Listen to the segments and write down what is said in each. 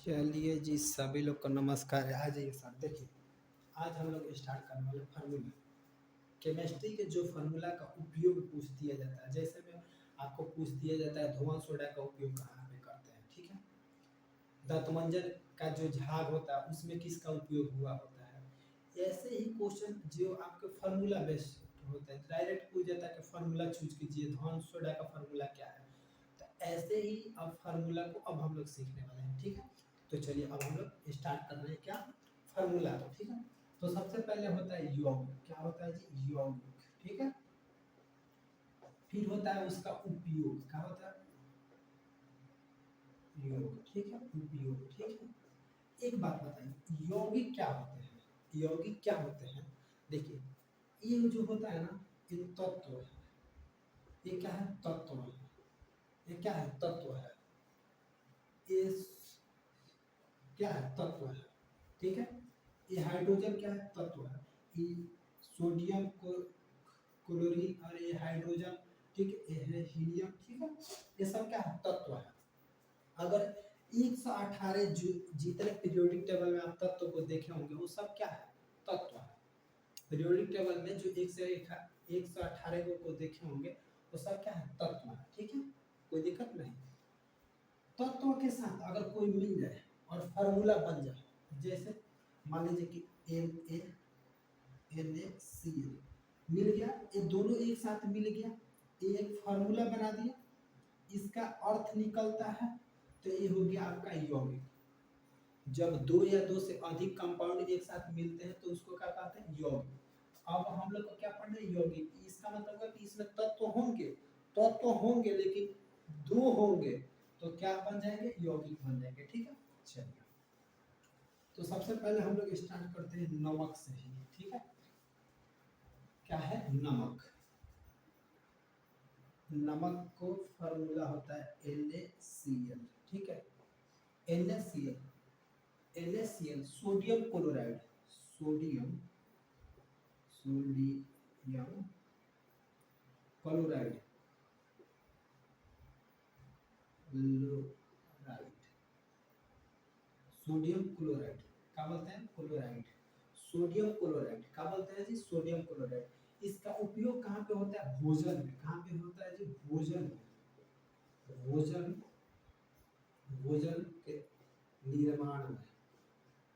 चलिए जी, सभी लोग को नमस्कार है। आ जाइए सर, देखिए आज हम लोग स्टार्ट करने वाले फार्मूला। केमिस्ट्री के जो फार्मूला का उपयोग पूछ दिया जाता है, जैसे में आपको पूछ दिया जाता है धुआं सोडा का उपयोग कहाँ पे करते हैं, ठीक है। दंतमंजन का जो झाग होता है उसमें किसका उपयोग हुआ होता है। ऐसे ही क्वेश्चन जो आपके फार्मूला बेस्ड होते हैं, डायरेक्ट पूछ जाता है कि फार्मूला चूज कीजिए, धुआं सोडा का फार्मूला क्या है। तो ऐसे ही अब फार्मूला को अब हम लोग सीखने वाले हैं, ठीक है। तो चलिए अब हम लोग स्टार्ट कर रहे हैं क्या, फार्मूला को, ठीक है। तो सबसे पहले होता है यौगिक, क्या होता है जी, यौगिक, ठीक है। फिर होता है उसका उपयोग, क्या होता है, योग, ठीक है, उपयोग, ठीक है। एक बात बताइए, यौगिक क्या होते हैं, यौगिक क्या होते हैं। देखिए ये जो होता है ना, ये तत्व है, ये क्या है, तत्व है, ये क्या है, तत्व है, ये क्या है, तत्व है, ठीक है। ये हाइड्रोजन क्या है, तत्व है। ये सोडियम को क्लोरीन और ये हाइड्रोजन, ठीक है, ये है हीलियम, ठीक है। ये सब क्या है, तत्व है। अगर 118 जो जितने पीरियोडिक टेबल में आप तत्व को देखे होंगे वो सब क्या है, तत्व है। पीरियोडिक टेबल में जो 118 को देखे होंगे वो सब क्या है, तत्व है, ठीक है। कोई दिक्कत नहीं। तत्व के साथ अगर कोई मिल जाए और फार्मूला बन जाए, जैसे मान लीजिए कि NaCl मिल गया, ये दोनों एक साथ मिल गया, एक फार्मूला बना दिया, इसका अर्थ निकलता है, तो ये हो गया आपका यौगिक। जब दो या दो से अधिक कंपाउंड एक साथ मिलते हैं तो उसको क्या कहते हैं, यौगिक। अब हम लोग को क्या पढ़ना है, यौगिक। इसका मतलब है कि इसमें तत्व होंगे लेकिन दो होंगे तो क्या बन जाएंगे, यौगिक बन जाएंगे, ठीक है। चलिए तो सबसे पहले हम लोग स्टार्ट करते हैं नमक से ही, ठीक है। क्या है, नमक। नमक को फार्मूला होता है NaCl, ठीक है। NaCl sodium chloride, sodium sodium chloride, chloride, sodium chloride क्या बोलते हैं, क्लोराइड, सोडियम क्लोराइड क्या बोलते हैं जी, सोडियम क्लोराइड। इसका उपयोग कहाँ पे होता है, भोजन में। कहाँ पे होता है जी, भोजन में। भोजन, भोजन के निर्माण में,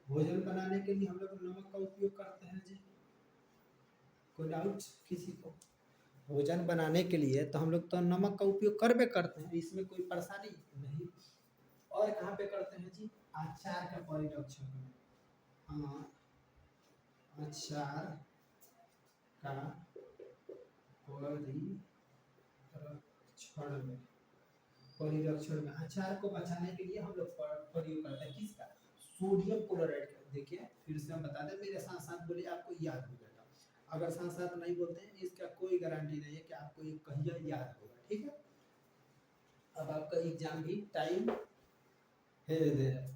भोजन बनाने के लिए हम लोग नमक का उपयोग करते हैं जी। कोई डाउट किसी को, भोजन बनाने के लिए तो हम लोग तो नमक का उपयोग करबे करते हैं, इसमें कोई परेशानी नहीं। और कहाँ पे करते हैं जी, अचार का परिरक्षण में। हाँ, अचार का परिरक्षण में, परिरक्षण में अचार को बचाने के लिए हम लोग प्रयोग करते हैं किसका, सोडियम क्लोराइड का। देखिए फिर से हम बता दें, मेरे साथ साथ बोलिए, आपको याद हो जाएगा। अगर साथ साथ नहीं बोलते हैं इसका कोई गारंटी नहीं है कि आपको ये कहिया याद होगा, ठीक है। अब आपका एग्जाम भी टाइम है,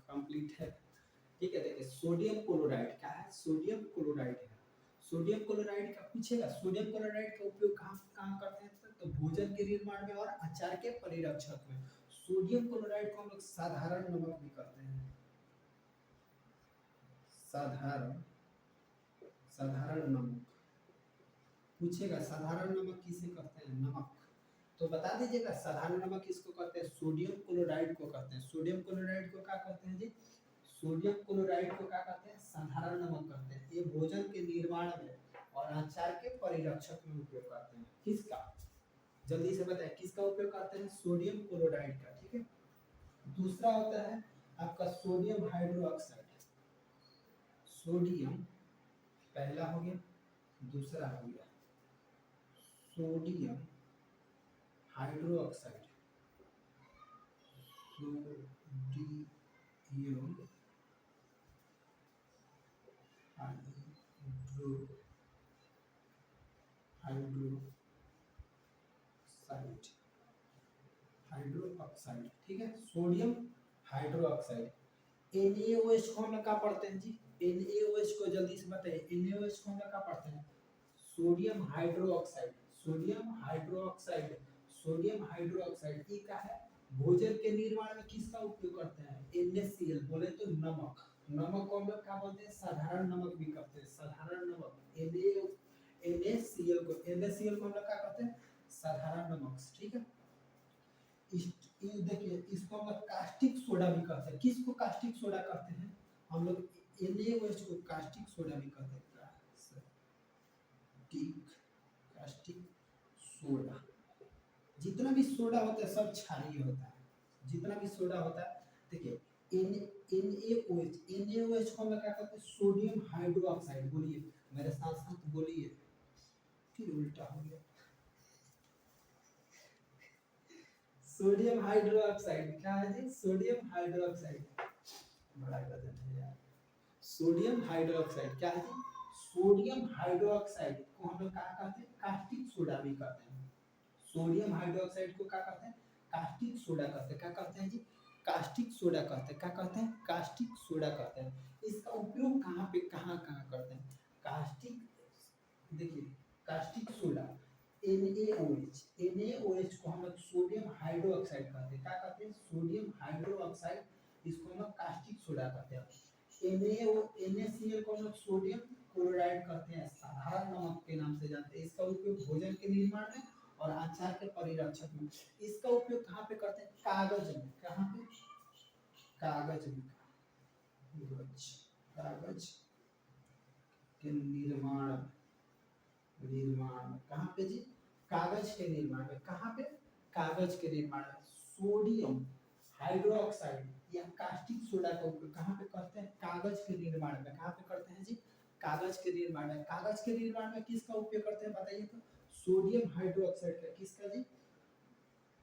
कंप्लीट है, ठीक है। देखिए सोडियम क्लोराइड क्या है, सोडियम क्लोराइड है। सोडियम क्लोराइड का पूछेगा, सोडियम क्लोराइड का उपयोग कहाँ कहाँ करते हैं, तो भोजन के निर्माण में और अचार के परिरक्षक में। सोडियम क्लोराइड को हम लोग साधारण नमक भी करते हैं, साधारण, साधारण नमक पूछेगा, साधारण नमक किसे कहते हैं, नमक। तो बता दीजिएगा साधारण नमक किसको कहते हैं, सोडियम क्लोराइड को कहते हैं। सोडियम क्लोराइड को क्या कहते हैं जी, सोडियम क्लोराइड को क्या कहते हैं, साधारण नमक कहते हैं। ये भोजन के निर्माण में और अचार के परिरक्षक में उपयोग करते हैं, किसका, जल्दी से बताएं किसका उपयोग करते हैं, सोडियम क्लोराइड का, ठीक है। दूसरा होता है आपका सोडियम हाइड्रोक्साइड। सोडियम पहला हो गया, दूसरा हो गया sodium hydroxide, sodium hydro hydroxide, hydroxide, ठीक है, सोडियम हाइड्रोक्साइड। NaOH को हम लोग क्या पढ़ते हैं जी, NaOH को जल्दी से बताइए, NaOH को हम लोग क्या पढ़ते हैं, sodium hydroxide, sodium hydroxide, sodium hydroxide. ये क्या है, भोजन के निर्माण में किसका उपयोग करते हैं? NaCl, बोले तो नमक। नमक को हम लोग क्या बोलते हैं? साधारण नमक भी कहते हैं, साधारण नमक। NaCl को हम लोग क्या कहते हैं? साधारण नमक, ठीक है। ये देखिए, इसको हम लोग कास्टिक सोडा भी कहते हैं। किसको कास्टिक सोडा कहते हैं? हम लोग NaOH को कास्टिक सोडा भी कहते हैं। Caustic soda. जितना भी सोडा होता है सब क्षारीय होता है, जितना भी सोडा होता है। देखिए NaOH को हम लोग क्या कहते हैं? Sodium hydroxide. बोलिए मेरे साथ साथ बोलिए, फिर उल्टा हो गया। सोडियम हाइड्रोक्साइड क्या है जी? सोडियम हाइड्रोक्साइड, बड़ा गजब है यार। सोडियम हाइड्रोक्साइड क्या है जी? सोडियम हाइड्रोक्साइड को हम लोग क्या कहते हैं? कास्टिक सोडा भी कहते हैं। सोडियम हाइड्रोक्साइड को क्या कहते हैं? कास्टिक सोडा कहते हैं। क्या कहते हैं जी? कास्टिक सोडा कहते हैं। क्या कहते हैं? कास्टिक सोडा कहते हैं। इसका उपयोग कहाँ पे कहाँ कहाँ करते हैं? कास्टिक, देखिए कास्टिक सोडा NaOH को हम लोग सोडियम हाइड्रोक्साइड कहते हैं। क्या कहते हैं? सोडियम हाइड्रोक्साइड, इसको हम लोग कास्टिक सोडा कहते हैं। NaCl को हम लोग सोडियम क्लोराइड कहते हैं, साधारण नमक के नाम से जानते हैं। इसका उपयोग भोजन के निर्माण में और अचार के परिरक्षक में। इसका उपयोग कहाँ पे करते हैं? कागज में। कहाँ पे? कागज में। कागज के निर्माण, निर्माण कहाँ पे जी? कागज के निर्माण में। कहाँ पे? कागज के निर्माण में। सोडियम हाइड्रोक्साइड या कास्टिक सोडा का उपयोग कहाँ पे करते हैं? कागज के निर्माण में। कहाँ पे करते हैं जी? कागज के निर्माण में। कागज के निर्माण में किसका उपयोग करते हैं बताइए तो? सोडियम हाइड्रोक्साइड का। किसका जी?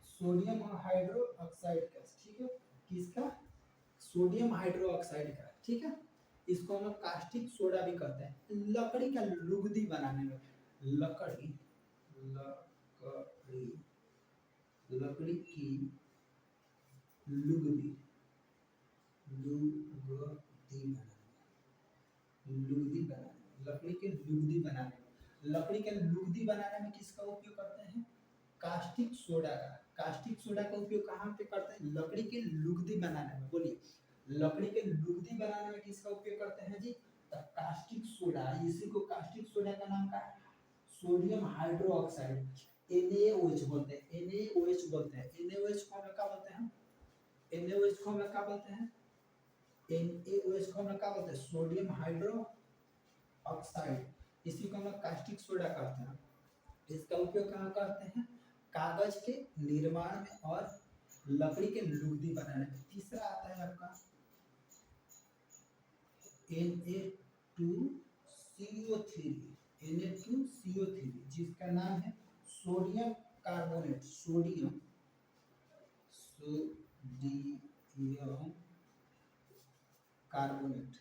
सोडियम हाइड्रोक्साइड का, ठीक है। किसका? सोडियम हाइड्रोक्साइड का, ठीक है। इसको हम लोग कास्टिक सोडा भी कहते हैं। लकड़ी का लुगदी बनाने में, लकड़ी लकड़ी लकड़ी की लुगदी, लुगदी बनाने, लकड़ी के लुगदी बनाने में, लकड़ी के लुगदी बनाने में किसका उपयोग करते हैं? कास्टिक सोडा का। कास्टिक सोडा का उपयोग कहाँ पे करते हैं? लकड़ी के लुगदी बनाने में। बोलिए लकड़ी के लुगदी बनाने में किसका उपयोग करते हैं जी? Caustic soda. इसी को कास्टिक सोडा का नाम क्या है? सोडियम हाइड्रोक्साइड, NaOH बोलते हैं। NaOH बोलते हैं। NaOH को हम लोग क्या बोलते हैं? NaOH को हम लोग क्या बोलते हैं? NaOH को हम लोग क्या बोलते हैं? Sodium hydro oxide. इसी को हम लोग कास्टिक सोडा कहते हैं। इसका उपयोग कहाँ करते हैं? कागज के निर्माण में और लकड़ी के लुगदी बनाने में। तीसरा आता है आपका Na2CO3, Na2CO3 जिसका नाम है sodium carbonate. Sodium carbonate,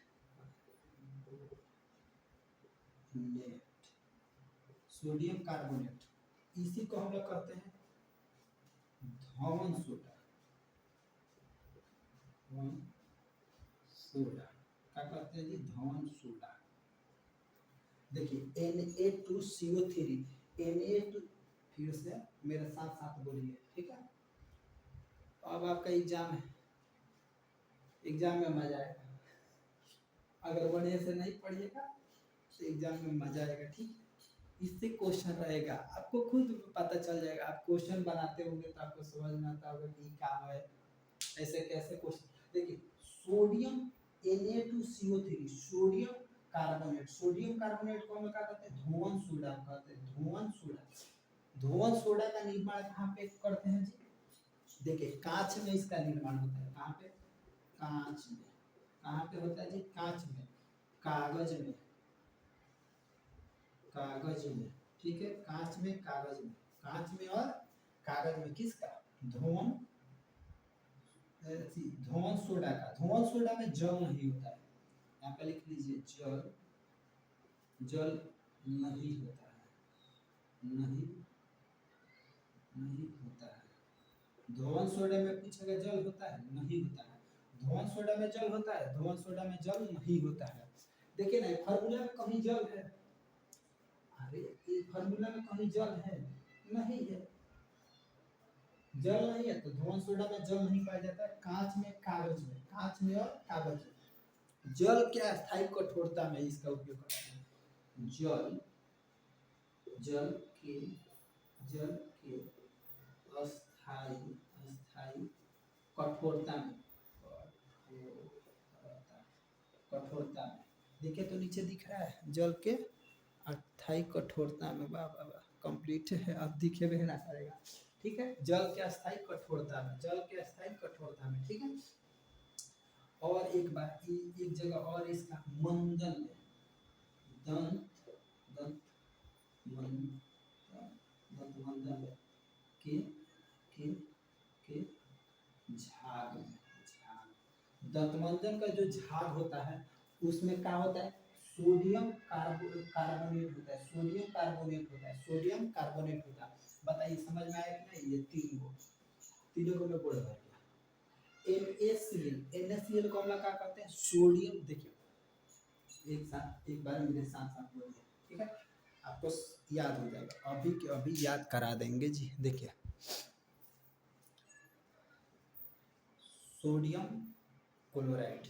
sodium carbonate. इसी को हम लोग कहते हैं धवन सोडा। सोडा क्या कहते हैं जी? धवन सोडा। देखिए Na2CO3, Na2, फिर से मेरे साथ साथ बोलिए, ठीक है। अब आपका एग्जाम है, एग्जाम में मजा आएगा। अगर बढ़िया से नहीं पढ़िएगा तो एग्जाम में मजा आएगा, ठीक। इससे क्वेश्चन रहेगा, आपको खुद पता चल जाएगा। आप क्वेश्चन बनाते होंगे तो आपको समझ में आता होगा कि क्या है, ऐसे कैसे क्वेश्चन। देखिए sodium Na2CO3, sodium carbonate. Sodium carbonate को हम क्या कहते हैं? धोवन सोडा कहते हैं। धोवन सोडा। धोवन सोडा का निर्माण कहाँ पे करते हैं जी? देखिए कांच में इसका निर्माण होता है। कहाँ पे? कांच में। कहाँ पे होता है जी? कांच में, कागज में, कागज में, ठीक है। कांच में, कागज में, कांच में और कागज में। किसका? धोवन, धोवन सोडा का। धोवन सोडा में जल नहीं होता है। यहाँ पे लिख लीजिए जल, जल नहीं होता है, नहीं नहीं होता है। धोवन सोडा में पूछेगा जल होता है? नहीं होता है। धोवन सोडा में जल होता है? धोवन सोडा में जल नहीं होता है। देखिए ना फार्मूला में कहीं जल है? अरे ये फार्मूला में कहीं जल है? नहीं है। जल नहीं है तो धोवन सोडा में जल नहीं पाया जाता है। कांच में, कागज में, कांच में और कागज में जल के अस्थायी कठोरता में इसका उपयोग करते हैं। जल जल के जल के अस्थायी अस्थायी कठोरता में, कठोरता में देखिए तो नीचे दिख रहा है जल के अस्थायी कठोरता में। वाह वाह वाह, कंप्लीट है, अब दिखे भी ना करेगा। ठीक है, जल के अस्थायी कठोरता में, जल के अस्थायी कठोरता में। ठीक है, और एक बार एक जगह और इसका मंदन में, दंत दंत दंत मंदन में के के के झाग में, झाग दंतमंजन का जो झाग होता है उसमें क्या होता है, सोडियम कार्बोनेट होता है, सोडियम कार्बोनेट होता है, सोडियम कार्बोनेट होता है। बताइए समझ में आया कि नहीं? ये तीनों को मैं बोल रहा हूँ। NaCl, NaCl को हम लोग क्या कहते हैं, सोडियम। देखिए एक साथ, एक बार मेरे साथ साथ बोलिए, ठीक है, आपको याद हो जाएगा, अभी के अभी याद करा देंगे जी। देखिए सोडियम क्लोराइड,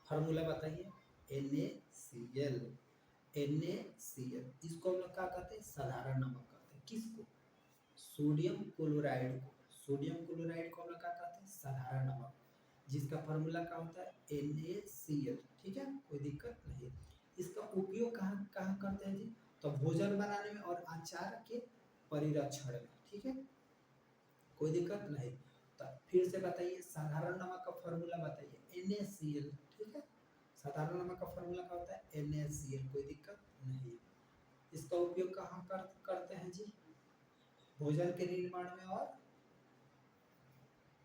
फार्मूला बताइए, NaCl, NaCl इसको हम लोग क्या कहते हैं, साधारण नमक कहते हैं। किसको? सोडियम क्लोराइड को, सोडियम क्लोराइड को हम लोग क्या कहते हैं, साधारण नमक, जिसका फार्मूला क्या होता है, NaCl। ठीक है, कोई दिक्कत नहीं। इसका उपयोग कहाँ कहाँ करते हैं जी, तो भोजन बनाने में और अचार के परिरक्षण में। ठीक है, कोई दिक्कत नहीं। तो फिर से बताइए, साधारण नमक का फार्मूला बताइए, NaCl। ठीक है, साधारण नमक का फार्मूला क्या होता है, NaCl, कोई दिक्कत नहीं। इसका उपयोग कहाँ करते हैं जी, भोजन के निर्माण में और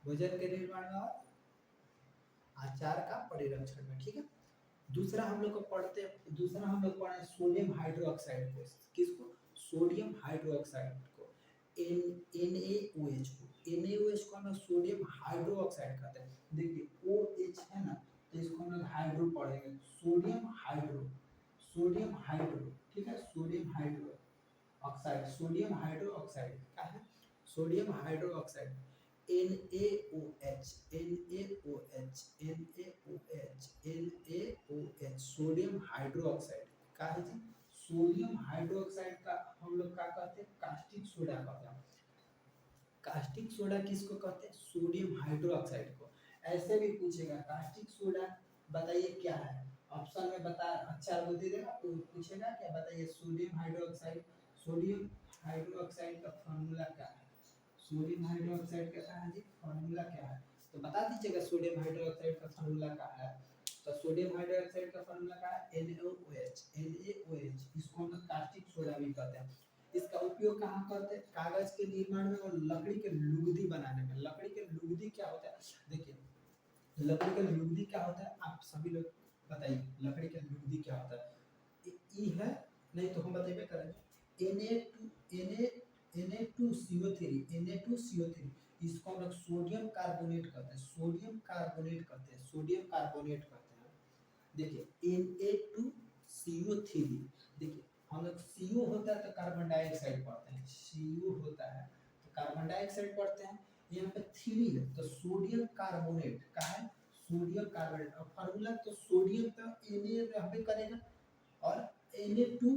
भोजन के निर्माण में और आचार का परिरक्षण में। ठीक है, दूसरा हम लोग को पढ़ते, दूसरा हम लोग पढ़े सोडियम हाइड्रोक्साइड को। किसको? सोडियम हाइड्रोक्साइड को, NaOH को। NaOH को हम लोग सोडियम हाइड्रोक्साइड कहते हैं। देखिए OH है ना, तो इसको हम लोग हाइड्रो पढ़ेंगे, सोडियम हाइड्रो, सोडियम हाइड्रो। ठीक है, sodium hydro oxide, sodium hydro oxide क्या है, sodium hydro oxide, NaOH, NaOH, NaOH, NaOH, sodium hydro oxide क्या है जी, सोडियम हाइड्रो ऑक्साइड का हम लोग क्या कहते हैं, कास्टिक सोडा कहते हैं। कास्टिक सोडा किसको कहते हैं, सोडियम हाइड्रो ऑक्साइड को। ऐसे भी पूछेगा कास्टिक सोडा बताइए क्या है, ऑप्शन में बता, अच्छा बुद्धि देगा तो पूछेगा क्या, बताइए sodium hydro oxide, sodium hydro oxide का फॉर्मूला क्या है, सोडियम हाइड्रो ऑक्साइड का क्या है जी, फॉर्मूला क्या है, तो बता दीजिएगा सोडियम हाइड्रो ऑक्साइड का फॉर्मूला क्या है। तो सोडियम हाइड्रो ऑक्साइड का फॉर्मूला क्या है, NaOH, NaOH, इसको हम कास्टिक सोडा भी कहते हैं। इसका उपयोग कहाँ करते हैं, कागज के निर्माण में और लकड़ी के लुगदी बनाने में। लकड़ी के लुगदी क्या होता है, देखिए लकड़ी का लुगदी क्या होता है, आप सभी लोग बताइए लकड़ी का लुगदी क्या होता है। ई है, नहीं तो हम बताइए करेंगे, Na2CO3, Na2CO3, इसको हम लोग सोडियम कार्बोनेट कहते हैं, सोडियम कार्बोनेट कहते हैं, सोडियम कार्बोनेट कहते हैं। देखिए Na2CO3, देखिए हम लोग CO होता है तो कार्बन डाइऑक्साइड पढ़ते हैं, CO होता है तो कार्बन डाइऑक्साइड पढ़ते हैं। यहाँ पे 3 है तो सोडियम कार्बोनेट का है, सोडियम कार्बोनेट, और फार्मूला तो सोडियम तो Na रहबे करेगा, और Na2,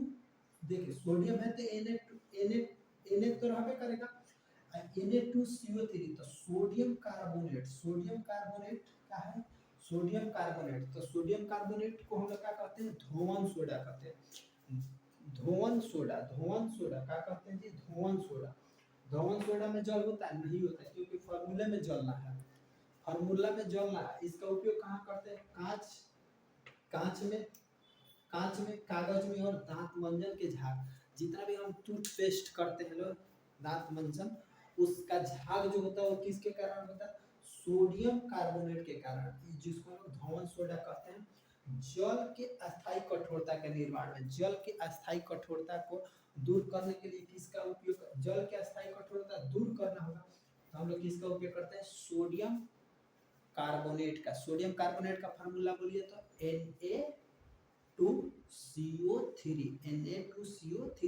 देखिए सोडियम है तो Na तो रहबे करेगा, Na2CO3 तो सोडियम कार्बोनेट, सोडियम कार्बोनेट क्या है, सोडियम कार्बोनेट, तो सोडियम कार्बोनेट को हम लोग क्या कहते हैं, धोवन सोडा कहते हैं। धोवन सोडा, धोवन सोडा क्या कहते हैं जी, धोवन सोडा। धोवन सोडा में जल होता है, नहीं होता है, क्योंकि फार्मूले में जलना है, फार्मूला में जलना है। इसका उपयोग कहाँ करते हैं, कांच, कांच में, कांच में, कागज में और दांत मंजन के झाग, जितना भी हम टूथपेस्ट करते हैं लोग, दांत मंजन, उसका झाग जो होता है वो किसके कारण होता है, सोडियम कार्बोनेट के कारण, जिसको हम लोग धोवन सोडा कहते हैं। जल के अस्थायी कठोरता के निर्माण में, जल के अस्थायी कठोरता को दूर करने के लिए किसका उपयोग, जल के अस्थायी कठोरता दूर करना होगा तो हम लोग किसका उपयोग करते हैं, सोडियम कार्बोनेट का। सोडियम कार्बोनेट का फार्मूला बोलिए तो Na2CO3, Na2CO3,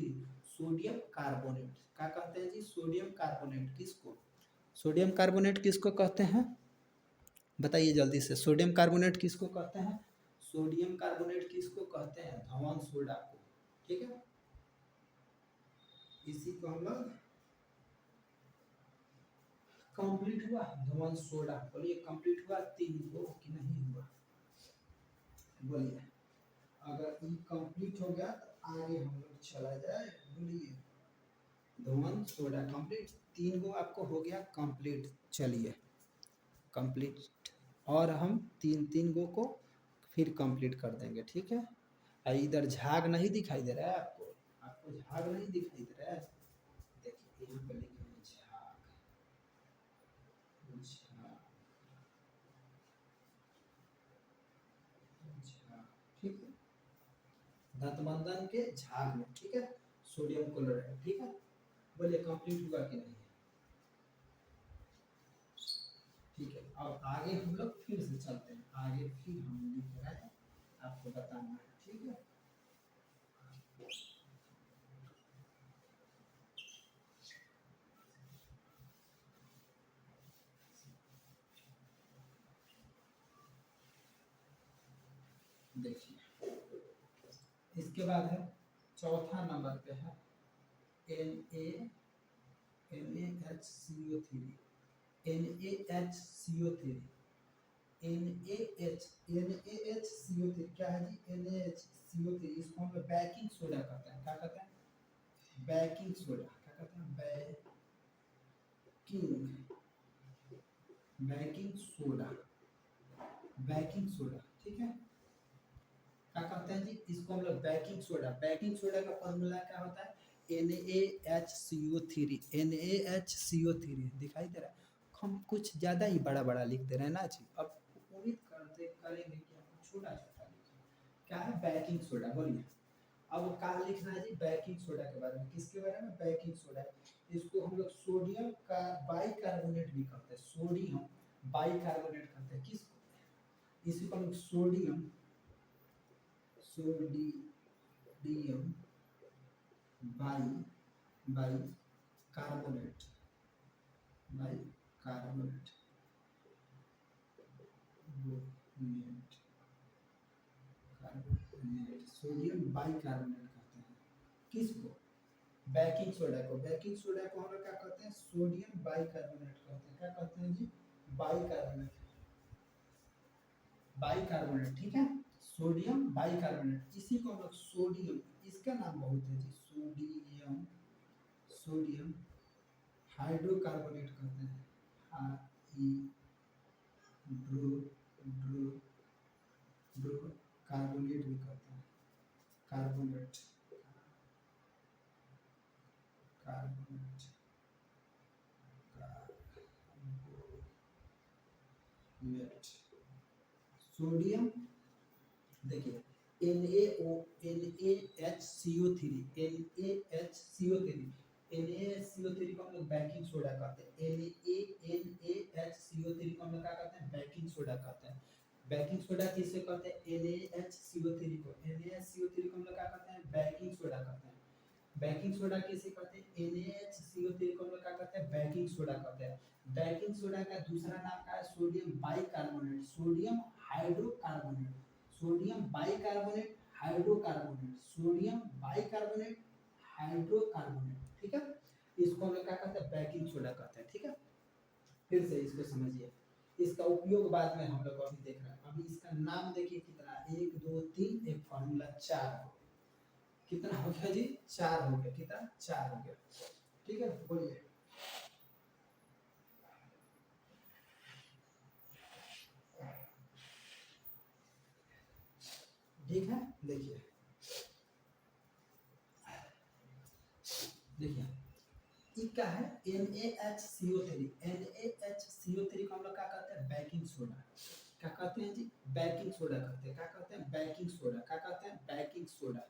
सोडियम कार्बोनेट क्या कहते हैं जी, सोडियम कार्बोनेट, किसको, सोडियम कार्बोनेट किसको कहते हैं? बताइए जल्दी से, सोडियम कार्बोनेट किसको कहते हैं? सोडियम कार्बोनेट किसको कहते हैं? धवन सोडा को। ठीक है, इसी को हम लोग कंप्लीट हुआ धवन सोडा। बोलिए कंप्लीट हुआ 3 को कि नहीं हुआ? बोलिए, अगर ये कंप्लीट हो गया तो आगे हम लोग चला जाए। बोलिए, धवन सोडा कंप्लीट, 3 को आपको हो गया कंप्लीट। चलिए कंप्लीट, और हम 3 गो को फिर कंप्लीट कर देंगे। ठीक है, इधर झाग नहीं दिखाई दे रहा है आपको? आपको झाग नहीं दिखाई दे रहा है? देखिए यहाँ पे लिखे हैं झाग, झाग, झाग। ठीक है, दंतमंदन के झाग में। ठीक है, सोडियम क्लोराइड। ठीक है, बोलिए कंप्लीट हुआ कि नहीं? ठीक है, अब आगे हम लोग फिर से चलते हैं। आगे फिर हम लिख रहे हैं, आपको बताना है। ठीक है, देखिए इसके बाद है चौथा नंबर पे है NaHCO3। NaHCO3, NaHCO3 क्या है जी? NaHCO3 इसको हम लोग बेकिंग सोडा कहते हैं। क्या कहते हैं? Baking soda. क्या कहते हैं? Baking soda, baking soda. ठीक है, क्या कहते हैं जी? इसको हम लोग बेकिंग सोडा। बेकिंग सोडा का फॉर्मूला क्या होता है? NaHCO3। NaHCO3 दिखाई दे रहा है? हम कुछ ज़्यादा ही बड़ा बड़ा लिख दे रहे हैं ना जी। अब उम्मीद करते करेंगे कि आप छोटा छोटा लिखें। क्या है? Baking soda. बोलिए, अब कहाँ लिखना है जी? बेकिंग सोडा के बारे में। किसके बारे में? Baking soda. इसको हम लोग सोडियम का बाइकार्बोनेट भी कहते हैं। सोडियम बाइकार्बोनेट कहते हैं किसको? इसी को हम लोग sodium by by carbonate, by carbonate carbonate, sodium bicarbonate कहते हैं किसको? बेकिंग सोडा को। बेकिंग सोडा को हम लोग क्या कहते हैं? सोडियम बाइकार्बोनेट कहते हैं। क्या कहते हैं जी? Bicarbonate, bicarbonate. ठीक है, सोडियम बाइकार्बोनेट। इसी को हम लोग सोडियम, इसका नाम बहुत है जी, सोडियम, सोडियम हाइड्रोकार्बोनेट कहते हैं। हाइड्रो कार्बोनेट भी कहते हैं। Carbonate, carbonate, carbonate, sodium. देखिए NaHCO3, NaHCO3, NaHCO3 को हम लोग बेकिंग सोडा कहते हैं। NaHCO3 को हम लोग क्या कहते हैं? बेकिंग सोडा कहते हैं। बेकिंग सोडा किसे कहते हैं? NaHCO3 को। NaHCO3 को हम लोग क्या कहते हैं? बेकिंग सोडा कहते हैं। बेकिंग सोडा किसे कहते हैं? NaHCO3 को हम लोग क्या कहते हैं? बेकिंग सोडा कहते हैं। बेकिंग सोडा का दूसरा नाम क्या है? Sodium bicarbonate, sodium hydrocarbonate, sodium bicarbonate hydrocarbonate, sodium bicarbonate hydrocarbonate. ठीक है, इसको हम लोग क्या कहते हैं? बेकिंग सोडा कहते हैं। ठीक है, फिर से इसको समझिए। इसका उपयोग बाद में हम लोग अभी देख रहे हैं। अभी इसका नाम देखिए कितना, 1 2 3, एक फॉर्मूला 4। कितना हो गया जी? 4 हो गया। कितना? 4 हो गया। ठीक है, बोलिए। ठीक है, देखिए देखिए ये क्या है? NaHCO3। NaHCO3 को हम लोग क्या कहते हैं? Baking soda. क्या कहते हैं जी? बेकिंग सोडा कहते हैं। क्या कहते हैं? Baking soda. क्या कहते हैं? Baking soda.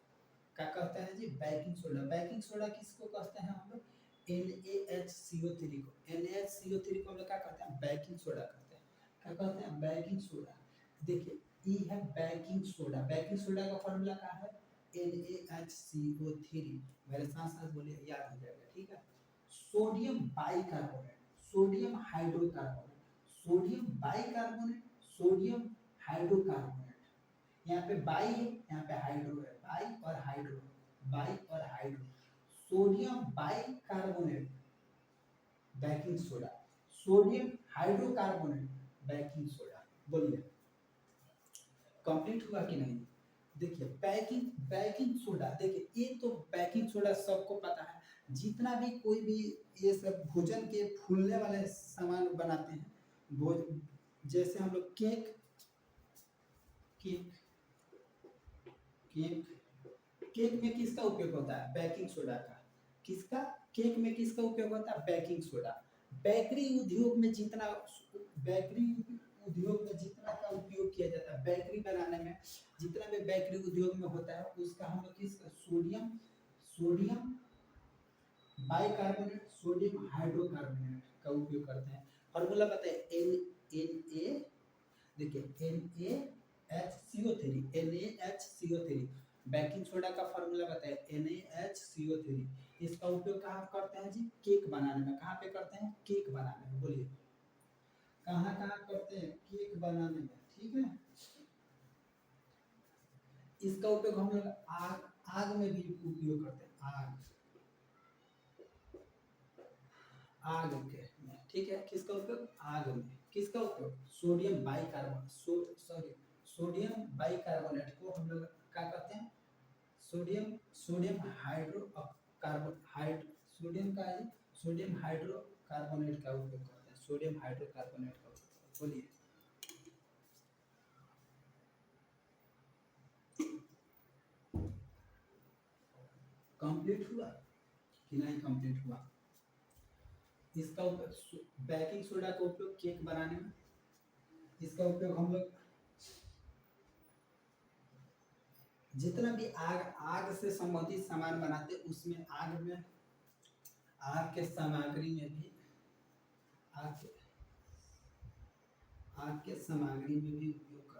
क्या कहते हैं जी? Baking soda. बेकिंग सोडा किसको कहते हैं हम लोग? NaHCO3 को। NaHCO3 को हम लोग क्या कहते हैं? बेकिंग सोडा कहते हैं। क्या कहते हैं? Baking soda. देखिए ये है बेकिंग सोडा। बेकिंग सोडा का फॉर्मूला क्या है? NaHCO3। मेरे साथ साथ बोलिए, याद हो जाएगा। ठीक है, sodium bicarbonate, sodium hydrocarbonate, sodium bicarbonate, sodium hydrocarbonate. यहाँ पे बाई है, यहाँ पे हाइड्रो है, बाई और हाइड्रो, बाई और hydro, sodium bicarbonate baking soda, sodium hydrocarbonate baking soda. बोलिए कंप्लीट हुआ कि नहीं? देखिए बेकिंग बेकिंग सोडा, देखिए ये तो बेकिंग सोडा सबको पता है, जितना भी कोई भी ये सब भोजन के फूलने वाले सामान बनाते हैं, भोज जैसे हम लोग केक केक केक केक में किसका उपयोग होता है? बेकिंग सोडा का। किसका? केक में किसका उपयोग होता है? Baking soda. बेकरी उद्योग में जितना बेकरी उद्योग में जितना का उपयोग किया जाता है, बेकरी बनाने में जितना भी बेकरी उद्योग में होता है, उसका हम लोग किस sodium sodium bicarbonate, sodium hydrocarbonate का उपयोग करते हैं। फॉर्मूला बताइए, एन ए, देखिए NaHCO3, NaHCO3 बेकिंग सोडा का फॉर्मूला बताइए, NaHCO3। इसका उपयोग कहाँ करते हैं जी? केक बनाने में। कहाँ पे करते हैं? केक बनाने में। बोलिए कहाँ कहाँ करते हैं? केक बनाने में, ठीक है। इसका उपयोग हम लोग आग आग में भी उपयोग करते हैं, आग आग के में, ठीक है। किसका उपयोग? आग में। किसका उपयोग? Sodium bicarbonate, sorry sodium bicarbonate को हम लोग क्या करते हैं? Sodium sodium hydro carbon hide sodium का है, सोडियम हाइड्रोकार्बोनेट का उपयोग करते हैं, सोडियम हाइड्रोकार्बोनेट का उपयोग। बोलिए कंप्लीट हुआ कि नहीं? कंप्लीट हुआ। इसका उपयोग बेकिंग सोडा का उपयोग केक बनाने में, इसका उपयोग हम लोग जितना भी आग आग से संबंधित सामान बनाते उसमें आग में आग के सामग्री में भी आग के सामग्री में भी उपयोग